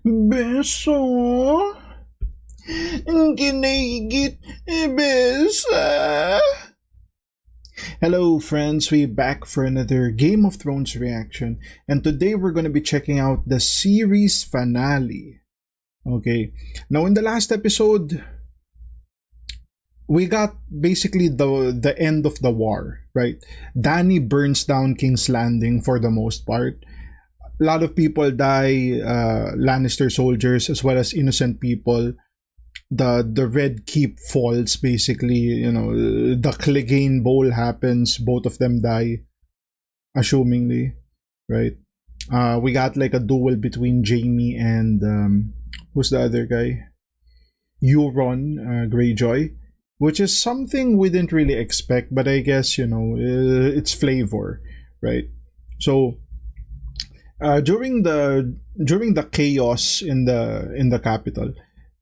Beso? Ginigit besa? Hello friends, we're back for another Game of Thrones reaction, and today we're going to be checking out the series finale. Okay, now in the last episode, we got basically the end of the war, right? Dany burns down King's Landing for the most part. A lot of people die, Lannister soldiers as well as innocent people. The Red Keep falls, basically. The Clegane Bowl happens, both of them die, assumingly, right? We got like a duel between Jaime and who's the other guy? Euron Greyjoy, which is something we didn't really expect, but I guess it's flavor, right? So during the chaos in the capital,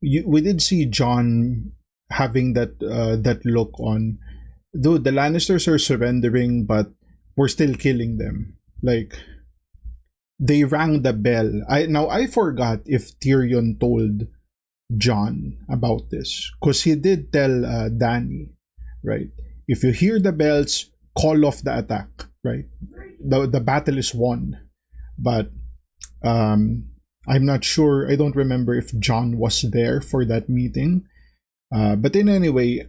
we did see Jon having that look on. Dude, the Lannisters are surrendering, but we're still killing them. Like, they rang the bell. I forgot if Tyrion told Jon about this, because he did tell Dany, right? If you hear the bells, call off the attack, right? The battle is won, but I'm not sure. I don't remember if Jon was there for that meeting. But in any way,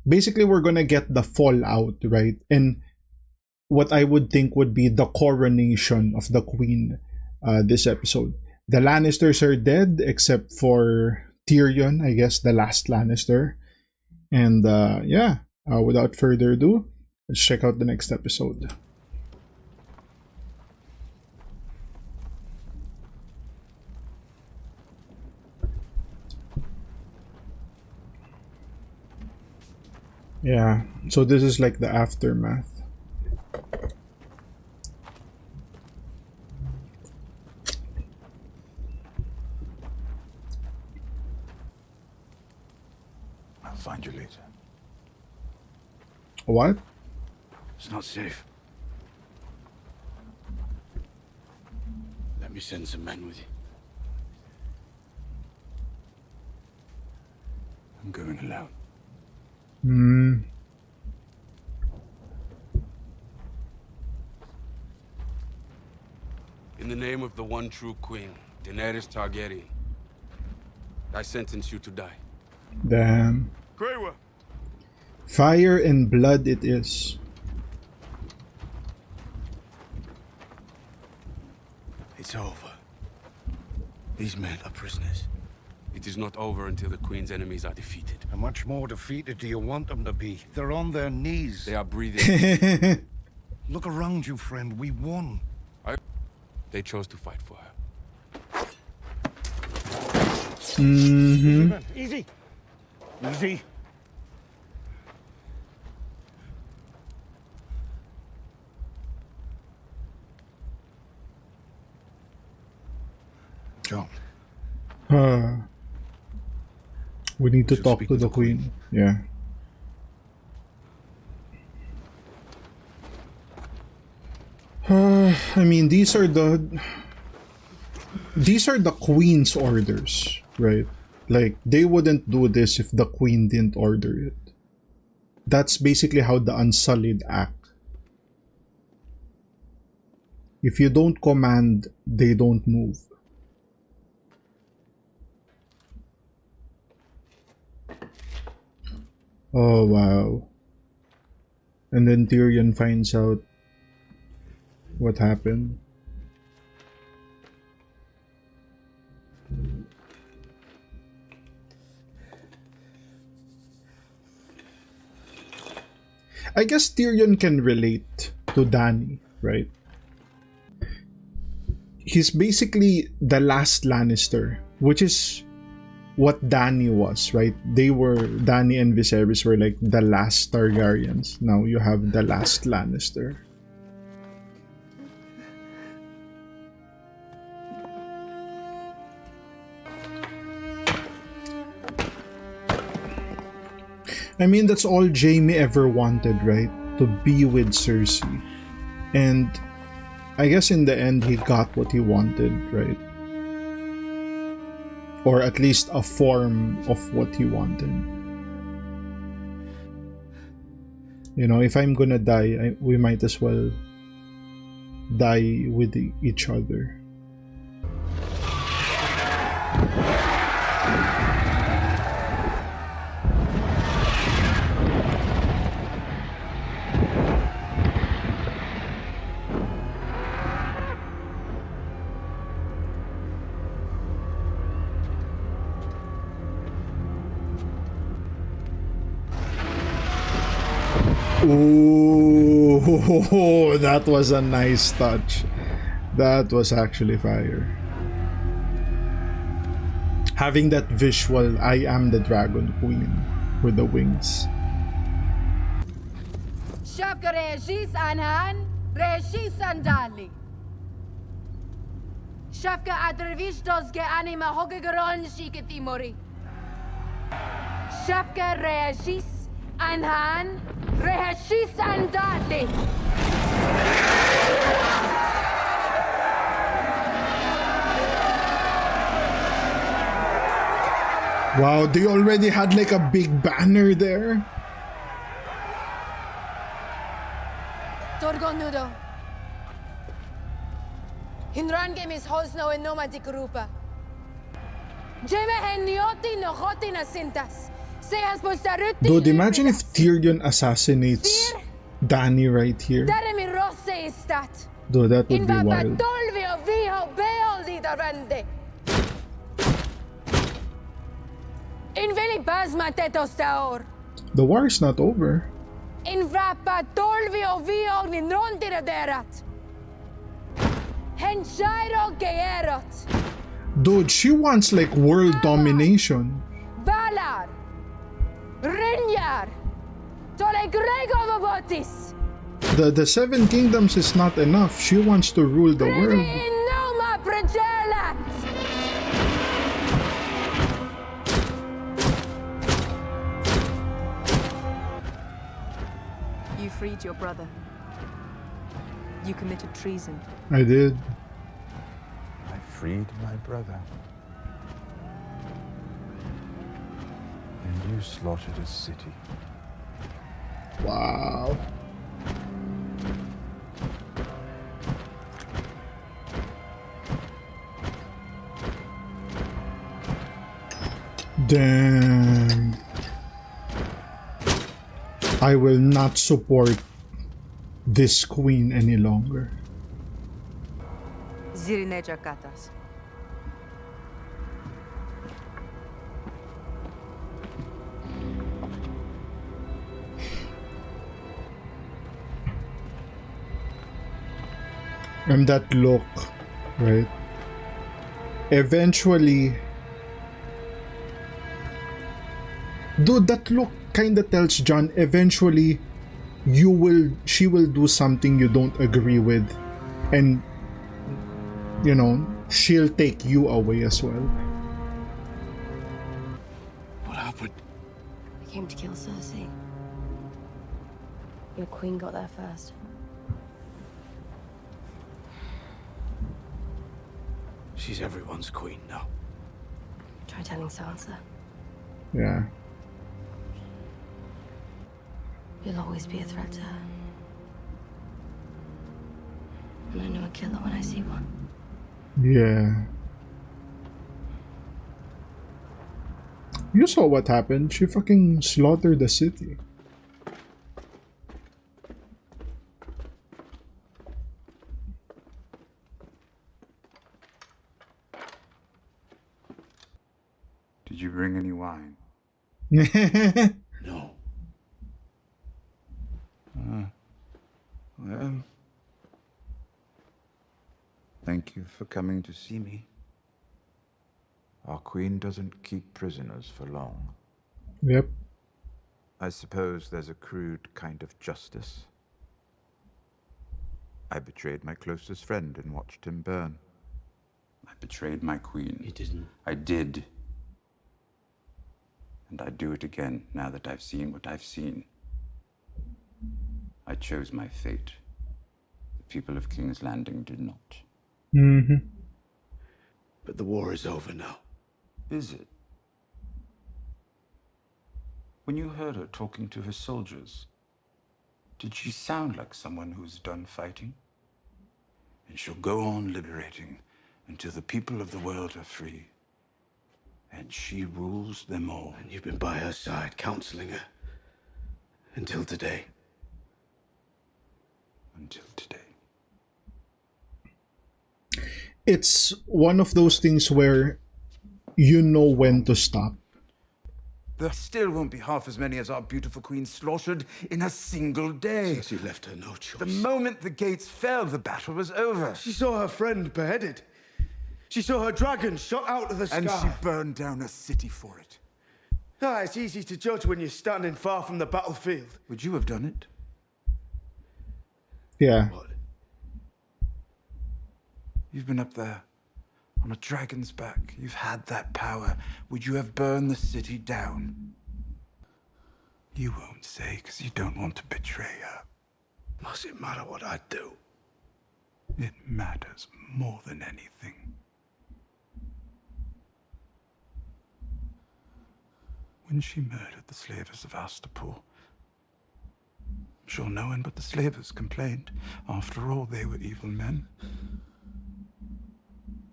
basically we're gonna get the fallout, right? And what I would think would be the coronation of the queen this episode. The Lannisters are dead except for Tyrion, I guess, the last Lannister. And without further ado, let's check out the next episode. Yeah, so this is like the aftermath. I'll find you later. What? It's not safe. Let me send some men with you. I'm going alone. Hmm. In the name of the one true queen, Daenerystargaryen, I sentence you to die. Damn. Greywa. Fire and blood it is. It's over. These men are prisoners. It is not over until the queen's enemies are defeated. How much more defeated do you want them to be? They're on their knees. They are breathing. Look around you, friend. We won. They chose to fight for her. Mm-hmm. Easy. Easy. Jon. We need to Should talk speak to with the the queen. Yeah. I mean, these are the queen's orders, right? Like, they wouldn't do this if the queen didn't order it. That's basically how the Unsullied act. If you don't command, they don't move. Oh wow. And then Tyrion finds out what happened. I guess Tyrion can relate to Dany, right? He's basically the last Lannister, which is what Dany was, right? Dany and Viserys were like the last Targaryens. Now you have the last Lannister. I mean, that's all Jaime ever wanted, right? To be with Cersei. And I guess in the end, he got what he wanted, right? or at least a form of what he wanted. You know, if I'm gonna die, we might as well die with each other. Ooh, that was a nice touch. That was actually fire. Having that visual, I am the Dragon Queen with the wings. Shapka Regis Anhan, Regis Andali. Shapka Adrevish Dosge Anima Hogegaron Shiketimori. Shapka Regis Anhan, Regis Andali. Wow, they already had like a big banner there. Torgonudo. Hinran game is Hosno and Noma Dikurupa. Jeme Henioti no Hotina Sintas. Seas Postaruti. Dude, imagine if Tyrion assassinates Dany right here. Daremi Rosse is that. Dude, that would In be Vapa wild. Dolvio Viho Beoldi Darande. In Veli Basma Tetos Taor. The war is not over. In Vapa Dolvio Viho Ninrondira Derat. Henjairo Geerot. Dude, she wants like world domination. Valar. Rinjar. Tole Grego Vobotis. The Seven Kingdoms is not enough. She wants to rule the world. In Noma Pregelat. You freed your brother. You committed treason. I did. I freed my brother. And you slaughtered a city. Wow. Damn. I will not support this queen any longer. Zirineja Katas. And that look, right? Eventually, dude, that look kinda tells Jon eventually she will do something you don't agree with, and you know, she'll take you away as well. What happened? I came to kill Cersei. Your queen got there first. She's everyone's queen now. Try telling Sansa. Yeah. You'll always be a threat to her. And I know a killer when I see one. Yeah. You saw what happened. She fucking slaughtered the city. Did you bring any wine? No. Well, thank you for coming to see me. Our queen doesn't keep prisoners for long. Yep. I suppose there's a crude kind of justice. I betrayed my closest friend and watched him burn. I betrayed my queen. You didn't. I did. And I'd do it again now that I've seen what I've seen. I chose my fate. The people of King's Landing did not. Mm-hmm. But the war is over now. Is it? When you heard her talking to her soldiers, did she sound like someone who's done fighting? And she'll go on liberating until the people of the world are free. And she rules them all. And you've been by her side, counseling her. Until today. Until today. It's one of those things where you know when to stop. There still won't be half as many as our beautiful queen slaughtered in a single day. Cersei left her no choice. The moment the gates fell, the battle was over. She saw her friend beheaded. She saw her dragon shot out of the sky. And she burned down a city for it. Ah, it's easy to judge when you're standing far from the battlefield. Would you have done it? Yeah. What? You've been up there, on a dragon's back. You've had that power. Would you have burned the city down? You won't say, because you don't want to betray her. Must it matter what I do? It matters more than anything. When she murdered the slavers of Astapor, I'm sure no one but the slavers complained. After all, they were evil men.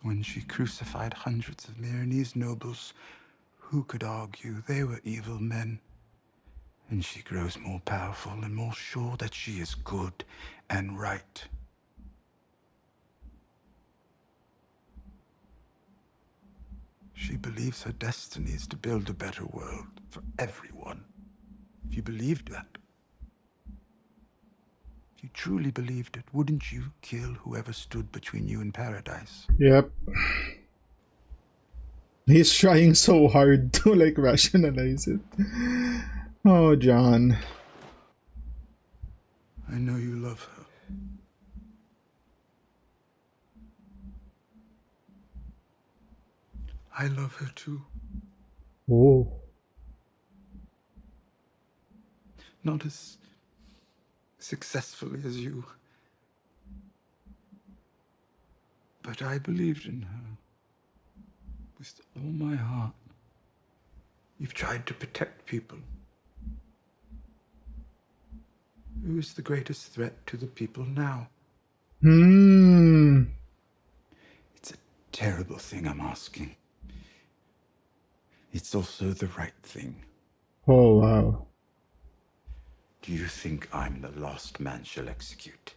When she crucified hundreds of Myronese nobles, who could argue they were evil men? And she grows more powerful and more sure that she is good and right. She believes her destiny is to build a better world for everyone. If you believed that, if you truly believed it, wouldn't you kill whoever stood between you and paradise? Yep. He's trying so hard to like rationalize it. Oh, John. I know you love her. I love her too. Oh. Not as successfully as you. But I believed in her with all my heart. You've tried to protect people. Who is the greatest threat to the people now? It's a terrible thing I'm asking. It's also the right thing. Oh, wow. Do you think I'm the last man she'll execute?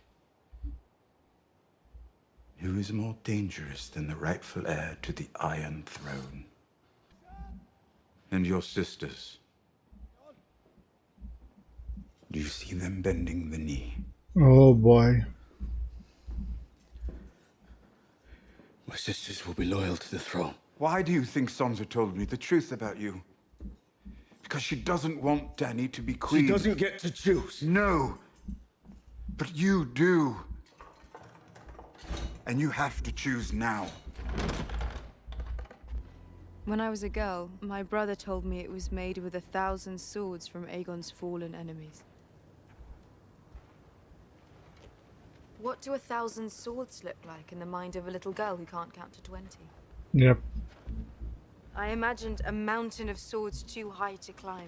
Who is more dangerous than the rightful heir to the Iron Throne? And your sisters? Do you see them bending the knee? Oh, boy. My sisters will be loyal to the throne. Why do you think Sansa told me the truth about you? Because she doesn't want Dany to be queen. She doesn't get to choose. No. But you do. And you have to choose now. When I was a girl, my brother told me it was made with 1,000 swords from Aegon's fallen enemies. What do 1,000 swords look like in the mind of a little girl who can't count to 20? Yep. I imagined a mountain of swords too high to climb.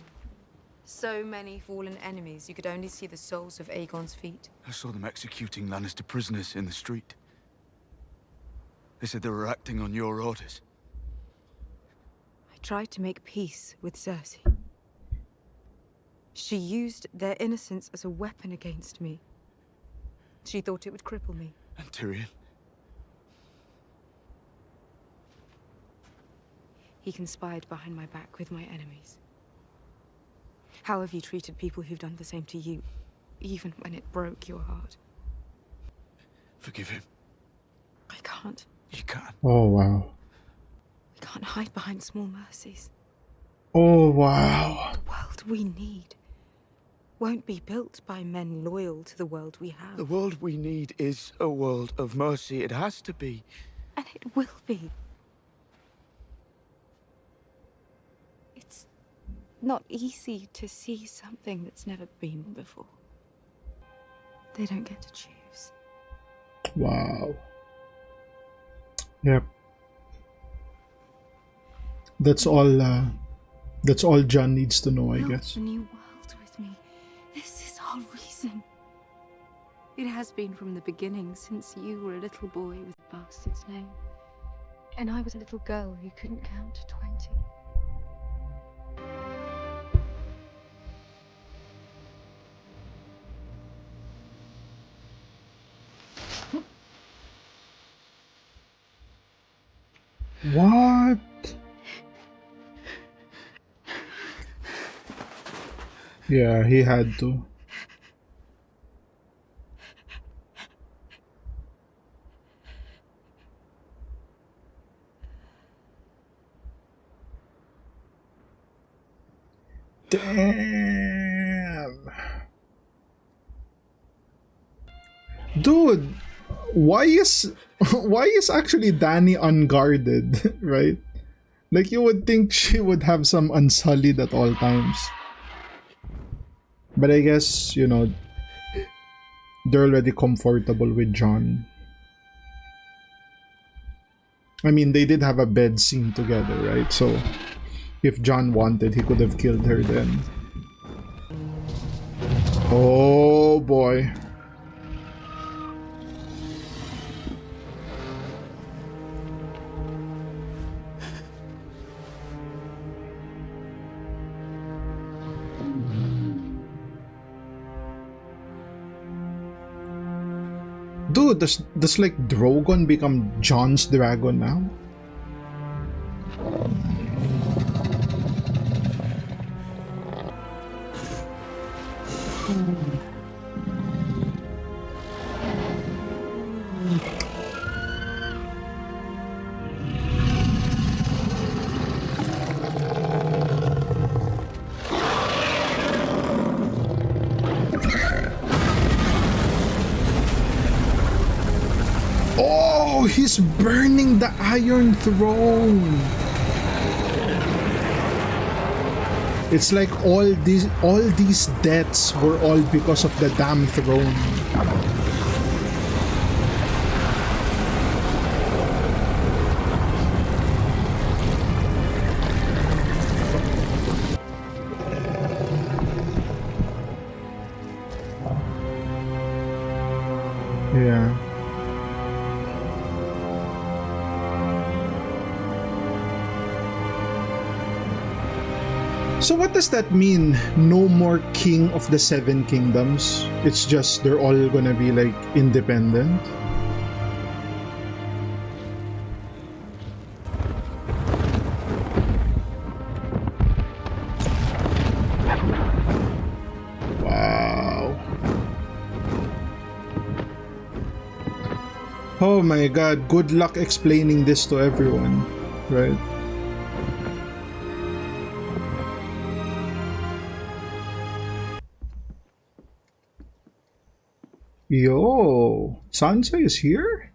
So many fallen enemies, you could only see the soles of Aegon's feet. I saw them executing Lannister prisoners in the street. They said they were acting on your orders. I tried to make peace with Cersei. She used their innocence as a weapon against me. She thought it would cripple me. And Tyrion? He conspired behind my back with my enemies. How have you treated people who've done the same to you, even when it broke your heart? Forgive him. I can't. You can't. Oh, wow. We can't hide behind small mercies. Oh, wow. The world we need won't be built by men loyal to the world we have. The world we need is a world of mercy. It has to be. And it will be. It's not easy to see something that's never been before. They don't get to choose. Wow. Yep. That's all. That's all John needs to know, I Build guess. a new world with me. This is our reason. It has been from the beginning, since you were a little boy with a bastard's name. And I was a little girl who couldn't count to 20. What? Yeah, he had to. Damn. Dude, why is why is actually Danny unguarded, right? Like you would think she would have some unsullied at all times. But I guess, they're already comfortable with John. I mean, they did have a bed scene together, right? So if John wanted, he could have killed her then. Oh boy. Dude, does like Drogon become John's dragon now? Oh, he's burning the Iron Throne. It's like all these deaths were all because of the damn throne. Yeah. So what does that mean? No more king of the seven kingdoms? It's just they're all gonna be like independent? Wow. Oh my god, good luck explaining this to everyone, right? Yo, Sansa is here?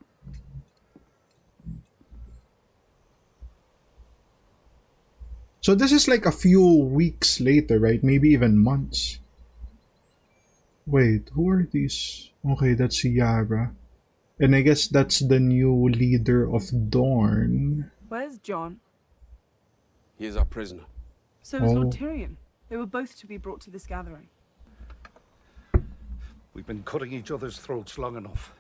So this is like a few weeks later, right? Maybe even months. Wait, who are these? Okay, that's Yara. And I guess that's the new leader of Dorne. Where's John? He is our prisoner. So is Lord Oh. Tyrion. They were both to be brought to this gathering. We've been cutting each other's throats long enough.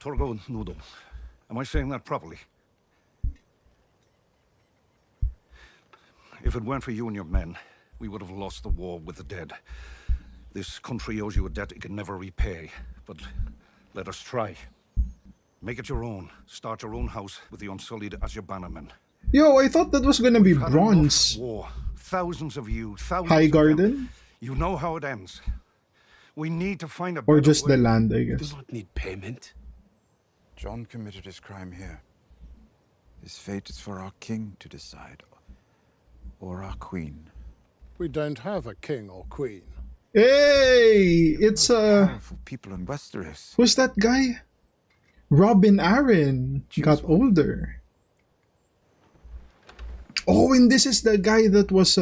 Torgo Nudo. Am I saying that properly? If it weren't for you and your men, we would have lost the war with the dead. This country owes you a debt it can never repay, but let us try. Make it your own. Start your own house with the Unsullied as your bannermen. Yo, I thought that was gonna be We've had bronze. enough war. Thousands of you, thousands High of them. Garden? You know how it ends. We need to find a Or better just the way. land, I We do guess. not need payment. John committed his crime here. His fate is for our king to decide, or our queen. We don't have a king or queen. Hey! It's Powerful people in Westeros. who's that guy? Robin Arryn got one. older. Oh, and this is the guy that was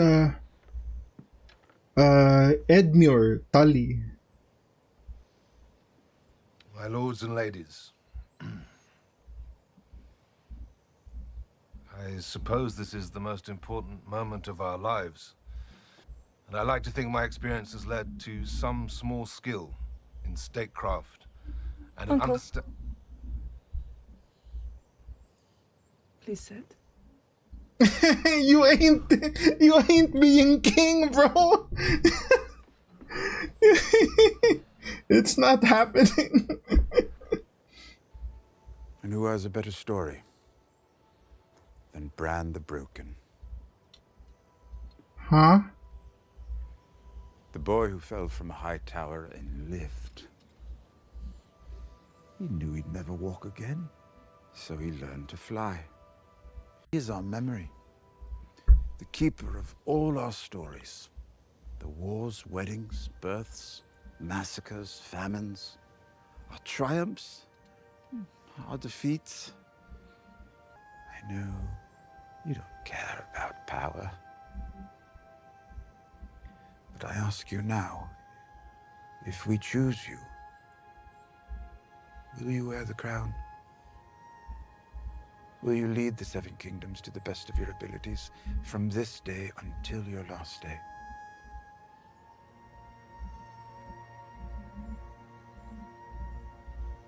Edmure Tully. My lords and ladies, I I suppose this is the most important moment of our lives. And I like to think my experience has led to some small skill in statecraft and an Uncle. understand. Please sit. you ain't being king, bro. It's not happening. And who has a better story than Bran the Broken? Huh? The boy who fell from a high tower and lived. He knew he'd never walk again, so he learned to fly. He is our memory, the keeper of all our stories. The wars, weddings, births, massacres, famines, our triumphs, our defeats. I know you don't care about power. But I ask you now, if we choose you, will you wear the crown? Will you lead the Seven Kingdoms to the best of your abilities from this day until your last day?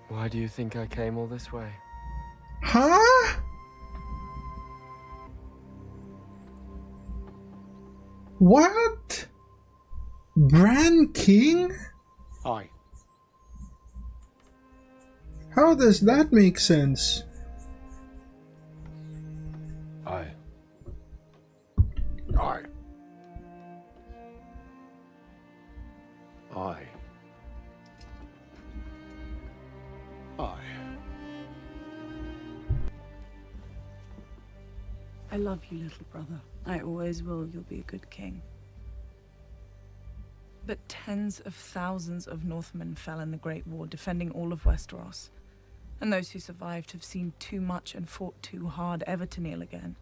Why do you think I came all this way? Huh? What? Bran King? Aye. How does that make sense? Aye. Aye. Aye. Aye. I love you, little brother. I always will. You'll be a good king. But tens of thousands of Northmen fell in the Great War, defending all of Westeros. And those who survived have seen too much and fought too hard ever to kneel again.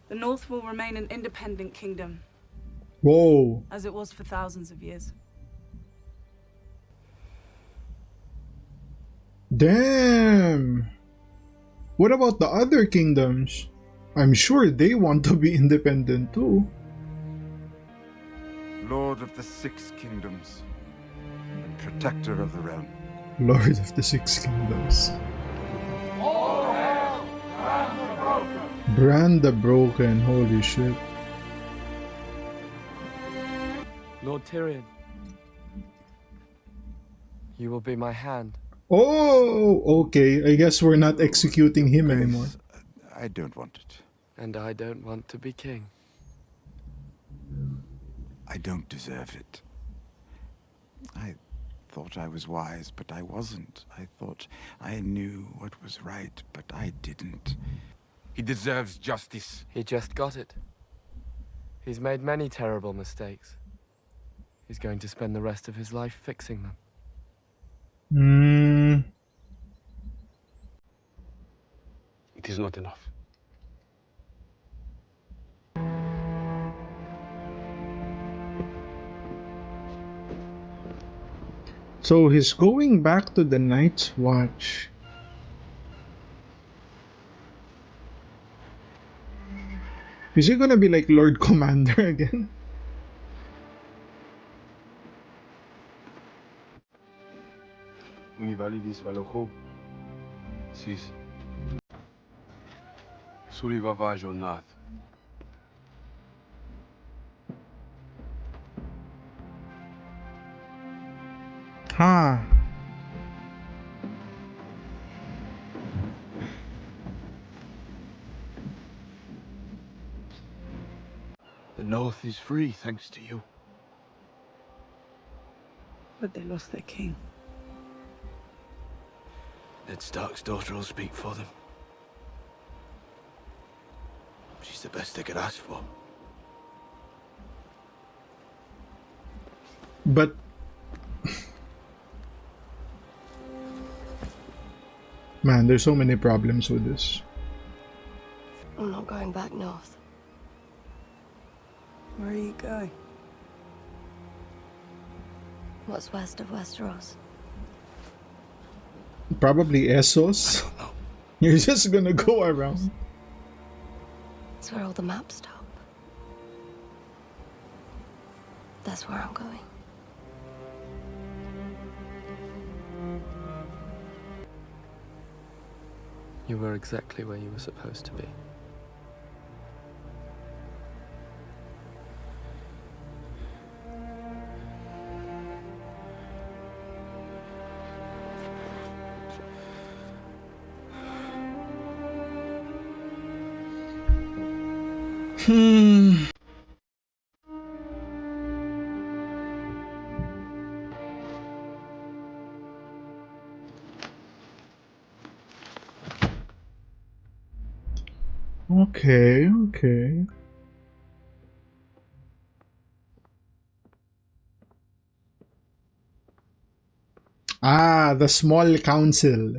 The North will remain an independent kingdom. Whoa. As it was for thousands of years. Damn. What about the other kingdoms? I'm sure they want to be independent too. Lord of the Six Kingdoms, and protector of the realm. Lord of the Six Kingdoms. Bran the Broken, holy shit. Lord Tyrion, you will be my hand. Oh, okay. I guess we're not executing him Grace, anymore. I don't want it. And I don't want to be king. I don't deserve it. I thought I was wise, but I wasn't. I thought I knew what was right, but I didn't. He deserves justice. He just got it. He's made many terrible mistakes. He's going to spend the rest of his life fixing them. It is not enough. So he's going back to the Night's Watch. Is he gonna be like Lord Commander again? Mi validis valocho. Sis. Suli vavajo nath. Huh. The North is free, thanks to you. But they lost their king. Ned Stark's daughter will speak for them. She's the best they could ask for. But man, there's so many problems with this. I'm not going back north. Where are you going? What's west of Westeros? Probably Essos. No. You're just gonna go around. It's where all the maps stop. That's where I'm going. You were exactly where you were supposed to be. Hmm. Okay, okay. Ah, the small council.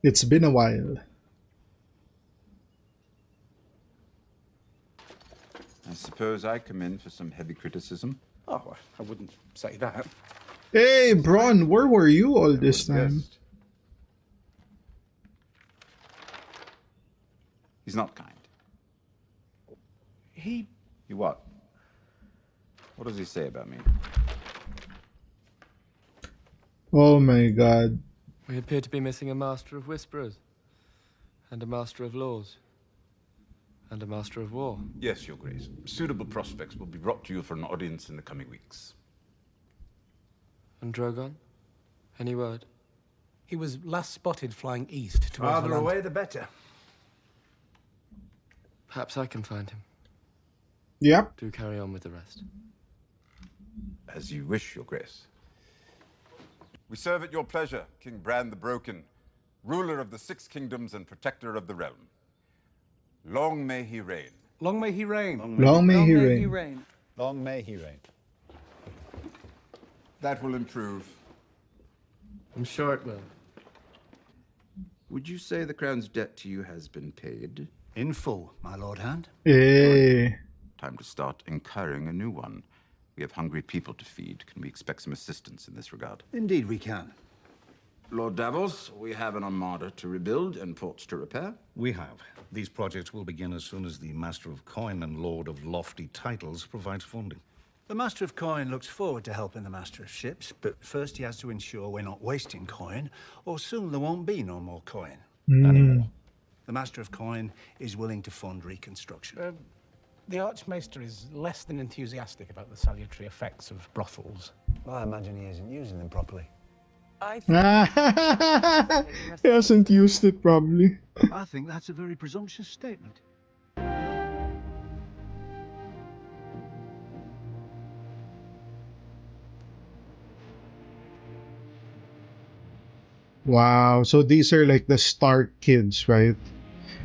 It's been a while. I suppose I come in for some heavy criticism. Oh, I wouldn't say that. Hey, Bron, where were you all I would this have time? guessed. He's not kind. He what? What does he say about me? Oh my god. We appear to be missing a Master of Whisperers, and a Master of Laws, and a Master of War. Yes, Your Grace. Suitable prospects will be brought to you for an audience in the coming weeks. And Drogon? Any word? He was last spotted flying east towards Farther the land. away, the better. Perhaps I can find him. Yep. Do carry on with the rest. As you wish, Your Grace. We serve at your pleasure, King Bran the Broken, ruler of the Six Kingdoms and protector of the realm. Long may he reign. Long may he reign. Long may he reign. Long may he reign. That will improve. I'm sure it will. Would you say the Crown's debt to you has been paid? In full, my Lord Hand. Hey. Time to start incurring a new one. We have hungry people to feed. Can we expect some assistance in this regard? Indeed we can. Lord Davos, we have an armada to rebuild and ports to repair. We have. These projects will begin as soon as the Master of Coin and Lord of Lofty Titles provides funding. The Master of Coin looks forward to helping the Master of Ships, but first he has to ensure we're not wasting coin, or soon there won't be no more coin. Mm. The Master of Coin is willing to fund reconstruction. The Archmaester is less than enthusiastic about the salutary effects of brothels. Well, I imagine he isn't using them properly. He hasn't used it probably. I think that's a very presumptuous statement. Wow, so these are like the Stark kids, right?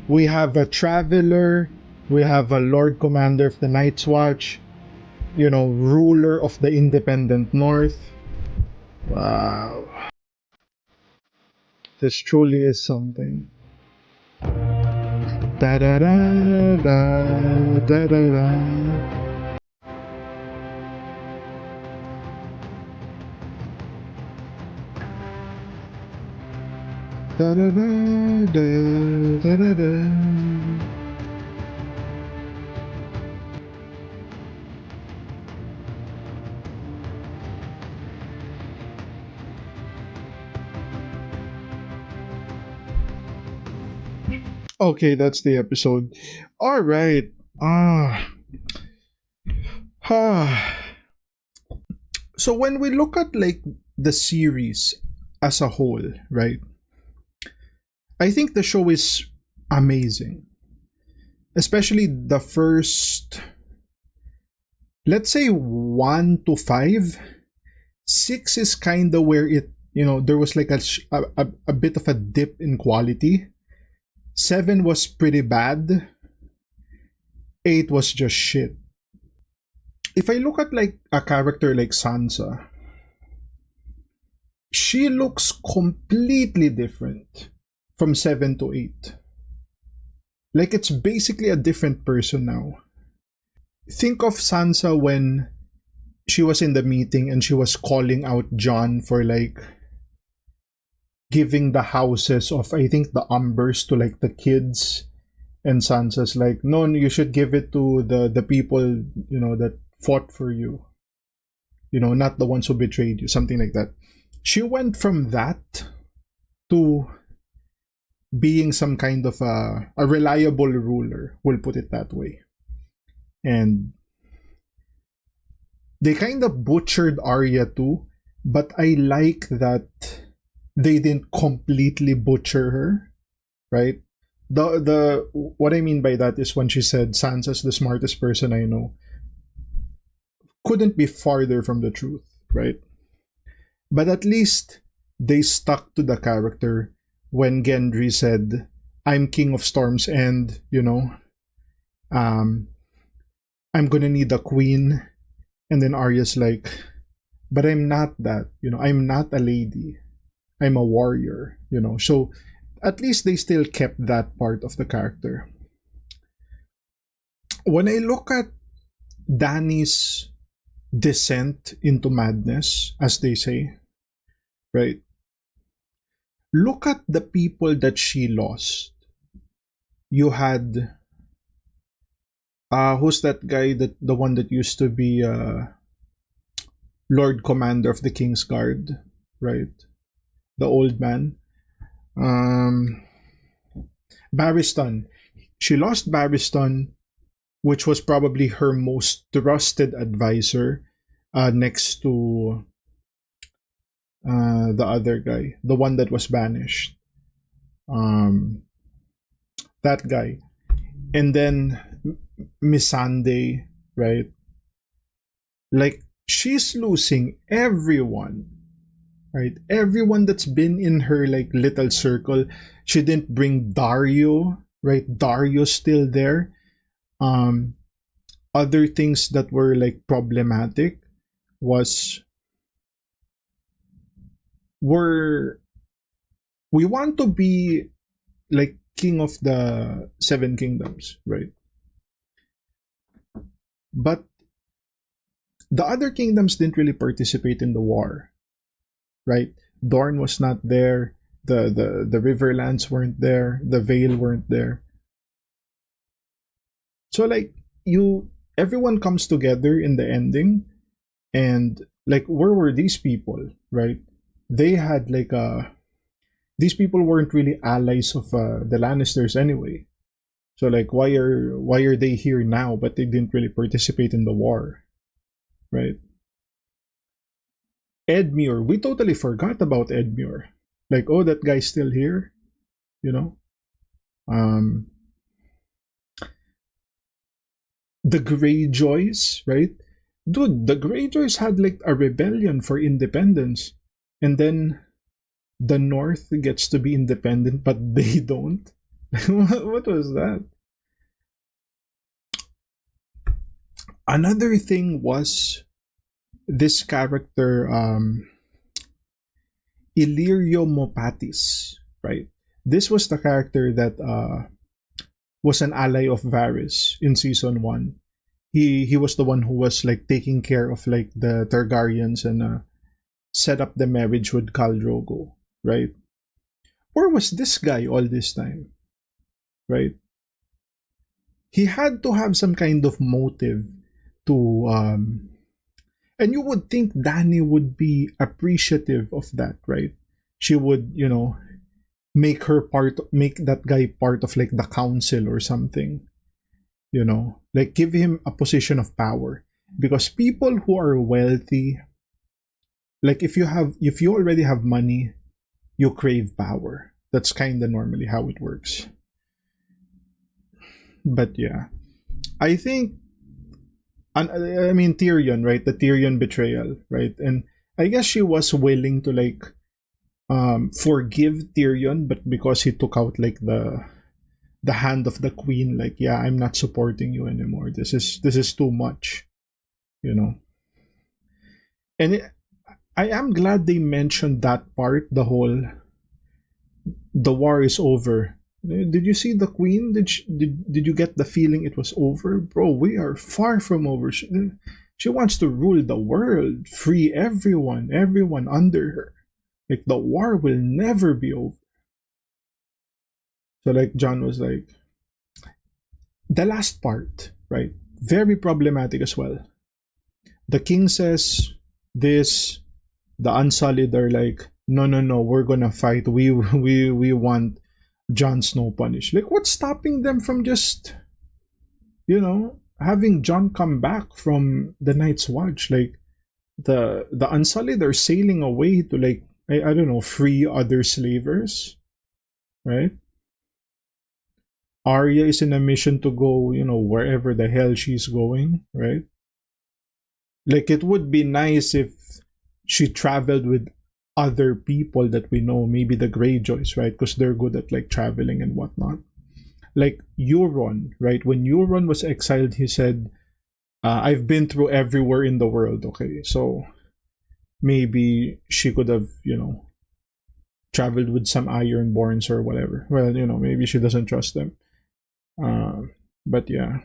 We have a Traveler, we have a Lord Commander of the Night's Watch, you know, ruler of the independent North. Wow. This truly is something. Da da da da da da da. Da da da da da da da. Okay, that's the episode. All right. Ah. Ah. So when we look at like the series as a whole, right? I think the show is amazing. Especially the first, let's say 1 to 5. 6 is kind of where it, you know, there was like a bit of a dip in quality. 7 was pretty bad. 8 was just shit. If I look at like a character like Sansa, she looks completely different from 7 to 8. Like it's basically a different person now. Think of Sansa when she was in the meeting and she was calling out Jon for like giving the houses of, I think, the Umbers to like the kids, and Sansa's like, no, you should give it to the people, that fought for you, not the ones who betrayed you, something like that. She went from that to being some kind of a reliable ruler, we'll put it that way. And they kind of butchered Arya too, but I like that they didn't completely butcher her, right? The what I mean by that is when she said Sansa's the smartest person I know, couldn't be farther from the truth, right? But at least they stuck to the character when Gendry said, I'm king of Storm's End, I'm gonna need a queen. And then Arya's like, but I'm not that, I'm not a lady. I'm a warrior, So at least they still kept that part of the character. When I look at Dany's descent into madness, as they say, right? Look at the people that she lost. You had who's that guy, the one that used to be Lord Commander of the King's Guard, right? The old man. Barristan. She lost Barristan, which was probably her most trusted advisor, next to the other guy, the one that was banished. That guy. And then Missandei, right? Like, she's losing everyone, right? Everyone that's been in her like little circle. She didn't bring Dario, right? Dario's still there. Other things that were like problematic were we want to be like king of the Seven Kingdoms, right? But the other kingdoms didn't really participate in the war, right? Dorne was not there. The Riverlands weren't there. The Vale weren't there. So like everyone comes together in the ending, and like, where were these people, right? They had like these people weren't really allies of the Lannisters anyway. So like, why are they here now? But they didn't really participate in the war, right? Edmure, we totally forgot about Edmure. Like, oh, that guy's still here, The Greyjoys, right? Dude, the Greyjoys had like a rebellion for independence, and then the North gets to be independent, but they don't. What was that? Another thing was this character, Illyrio Mopatis, right? This was the character that was an ally of Varys in season 1. He was the one who was like taking care of like the Targaryens and set up the marriage with Khal Drogo, right? Where was this guy all this time, right? He had to have some kind of motive to and you would think Dany would be appreciative of that, right? She would, make that guy part of like the council or something, like give him a position of power. Because people who are wealthy, like if you already have money, you crave power. That's kind of normally how it works. But yeah, I think, I mean, Tyrion, right? The Tyrion betrayal, right? And I guess she was willing to like forgive Tyrion, but because he took out like the hand of the queen, like, yeah, I'm not supporting you anymore. This is too much, And I am glad they mentioned that part. The war is over. Did you see the queen? Did you get the feeling it was over? Bro, we are far from over. She wants to rule the world, free everyone under her, Like, the war will never be over. So like John was like, the last part, right? Very problematic as well. The king says this, the Unsullied are like, no, no, no, we're gonna fight. We want Jon Snow punished. Like, what's stopping them from just, having Jon come back from the Night's Watch? Like, the Unsullied are sailing away to, like, I don't know, free other slavers, right? Arya is in a mission to go, wherever the hell she's going, right? Like, it would be nice if she traveled with other people that we know, maybe the Greyjoys, right? Because they're good at, like, traveling and whatnot. Like Euron, right? When Euron was exiled, he said, I've been through everywhere in the world, okay? So maybe she could have, traveled with some Ironborns or whatever. Well, maybe she doesn't trust them. But yeah.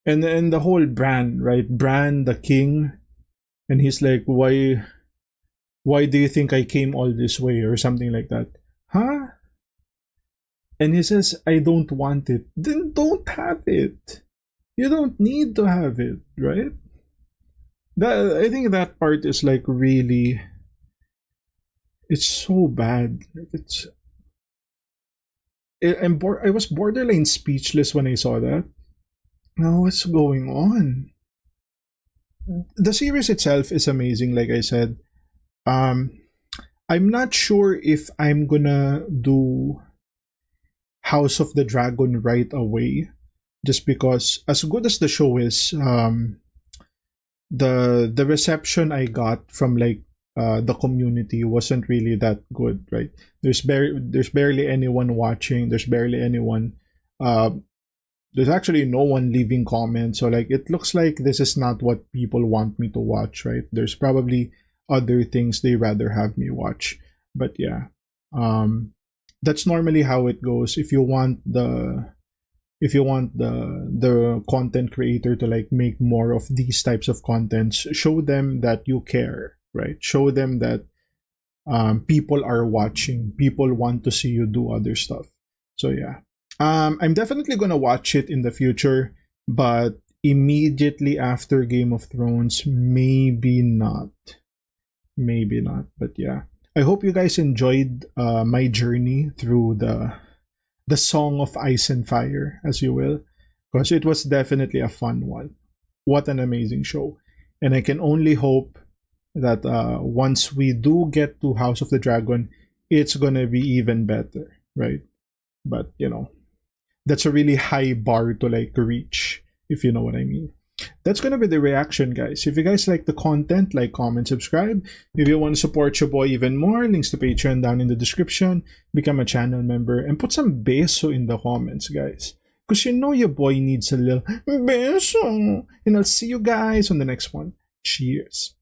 And the whole Bran, right? Bran, the king, and he's like, why do you think I came all this way, or something like that? Huh? And he says, I don't want it. Then don't have it. You don't need to have it, right? I think that part is like really, it's so bad. I was borderline speechless when I saw that. Now what's going on? The series itself is amazing, like I said. I'm not sure if I'm gonna do House of the Dragon right away, just because as good as the show is, the reception I got from like the community wasn't really that good, right? There's barely anyone watching. There's barely anyone. There's actually no one leaving comments. So like, it looks like this is not what people want me to watch, right? There's probably other things they rather have me watch. But yeah, that's normally how it goes. If you want the content creator to like make more of these types of contents, show them that you care, right? Show them that people are watching, people want to see you do other stuff. So yeah, I'm definitely gonna watch it in the future, but immediately after Game of Thrones, maybe not. But yeah, I hope you guys enjoyed my journey through the Song of Ice and Fire, as you will, because it was definitely a fun one. What an amazing show. And I can only hope that once we do get to House of the Dragon, it's gonna be even better, right? But that's a really high bar to like reach, if you know what I mean. That's gonna be the reaction, guys. If you guys like the content, like, comment, subscribe. If you want to support your boy even more, links to Patreon down in the description. Become a channel member and put some beso in the comments, guys, because your boy needs a little beso. And I'll see you guys on the next one. Cheers.